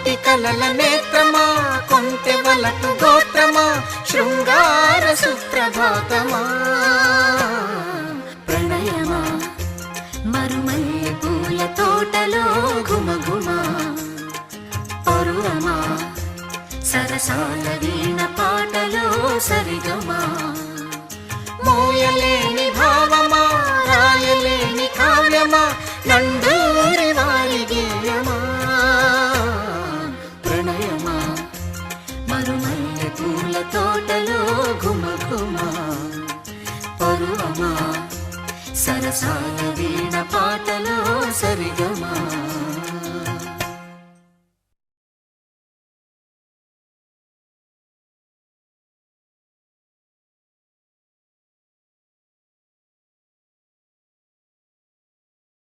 కోటి కలల నేత్రమా, కొంటె వలపు గోత్రమా, శృంగార సుప్రభాతమా. ప్రణయమా మరుమల్లె పూల తోటలో ఘుమఘుమా, పరువమా సరసాల వీణ పాటలో సరిగమా. మోయలేని భావమా, రాయలేని కావ్యమా, నండూరి వారి గేయమా. ప్రణయమా మరుమల్లె పూల తోటలో ఘుమఘుమా, పరువమా సరసాల వీణ పాట